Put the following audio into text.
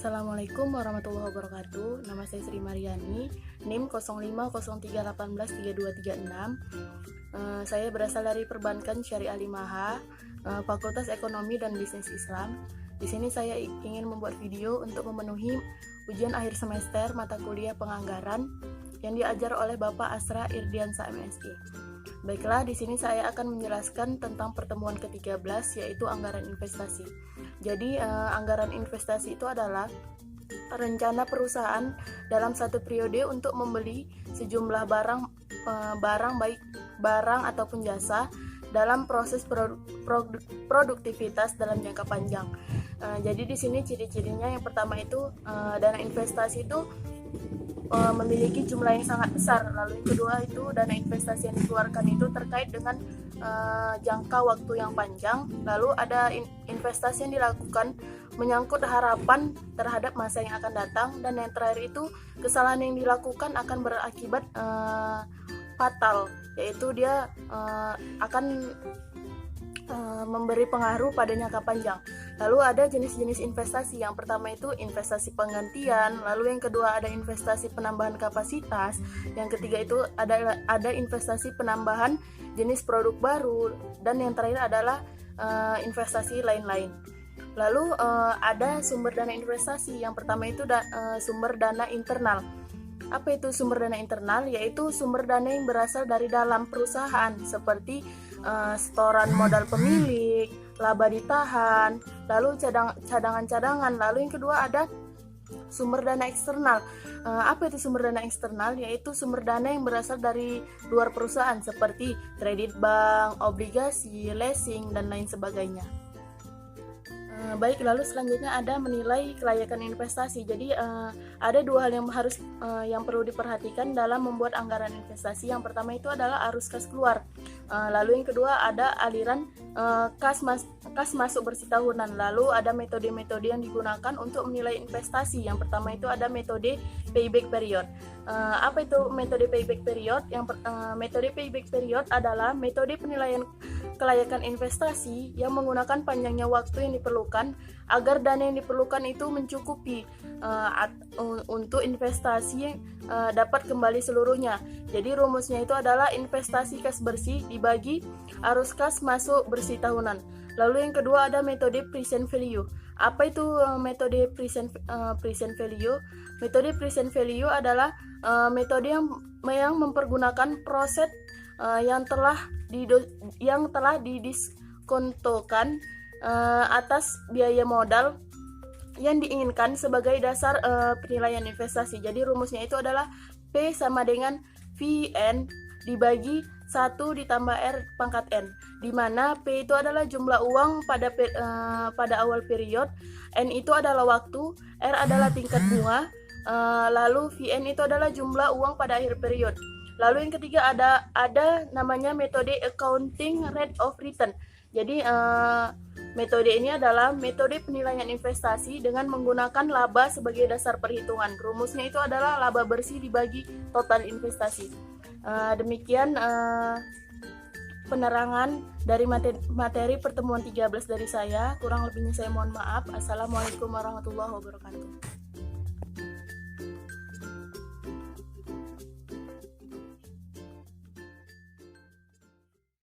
Assalamualaikum warahmatullahi wabarakatuh. Nama saya Sri Mariani, NIM 0503183236. Saya berasal dari Perbankan Syariah Limaha, Fakultas Ekonomi dan Bisnis Islam. Di sini saya ingin membuat video untuk memenuhi ujian akhir semester mata kuliah penganggaran yang diajar oleh Bapak Asra Irdiansa MSI. Baiklah, di sini saya akan menjelaskan tentang pertemuan ke-13, yaitu anggaran investasi. Jadi, anggaran investasi itu adalah rencana perusahaan dalam satu periode untuk membeli sejumlah barang baik barang ataupun jasa dalam proses produktivitas dalam jangka panjang. Jadi di sini ciri-cirinya yang pertama itu dana investasi itu memiliki jumlah yang sangat besar. Lalu yang kedua itu dana investasi yang dikeluarkan itu terkait dengan jangka waktu yang panjang. Lalu ada investasi yang dilakukan menyangkut harapan terhadap masa yang akan datang. Dan yang terakhir itu kesalahan yang dilakukan akan berakibat fatal, yaitu dia akan memberi pengaruh pada jangka panjang. Lalu ada jenis-jenis investasi. Yang pertama itu investasi penggantian, lalu yang kedua ada investasi penambahan kapasitas, yang ketiga itu ada investasi penambahan jenis produk baru, dan yang terakhir adalah investasi lain-lain. Lalu ada sumber dana investasi. Yang pertama itu sumber dana internal. Apa itu sumber dana internal? Yaitu sumber dana yang berasal dari dalam perusahaan, seperti setoran modal pemilik, laba ditahan, lalu cadangan-cadangan. Lalu yang kedua ada sumber dana eksternal. Apa itu sumber dana eksternal? Yaitu sumber dana yang berasal dari luar perusahaan, seperti kredit bank, obligasi, leasing, dan lain sebagainya. Baik, lalu selanjutnya ada menilai kelayakan investasi. Jadi ada dua hal yang perlu diperhatikan dalam membuat anggaran investasi. Yang pertama itu adalah arus kas keluar. Lalu yang kedua ada aliran kas masuk bersih tahunan. Lalu ada metode-metode yang digunakan untuk menilai investasi. Yang pertama itu ada metode payback period. Apa itu metode payback period? Metode payback period adalah metode penilaian kelayakan investasi yang menggunakan panjangnya waktu yang diperlukan agar dana yang diperlukan itu mencukupi untuk investasi dapat kembali seluruhnya. Jadi rumusnya itu adalah investasi kas bersih dibagi arus kas masuk bersih tahunan. Lalu yang kedua ada metode present value. Apa itu metode present value? Metode present value adalah metode yang mempergunakan proses yang telah didiskontokan atas biaya modal yang diinginkan sebagai dasar penilaian investasi. Jadi rumusnya itu adalah P sama dengan VN dibagi 1 ditambah R pangkat N, di mana P itu adalah jumlah uang pada awal period, N itu adalah waktu, R adalah tingkat bunga, lalu VN itu adalah jumlah uang pada akhir period. Lalu yang ketiga ada namanya metode accounting rate of return. Jadi metode ini adalah metode penilaian investasi dengan menggunakan laba sebagai dasar perhitungan. Rumusnya itu adalah laba bersih dibagi total investasi. Demikian penerangan dari materi pertemuan 13 dari saya. Kurang lebihnya saya mohon maaf. Assalamualaikum warahmatullahi wabarakatuh.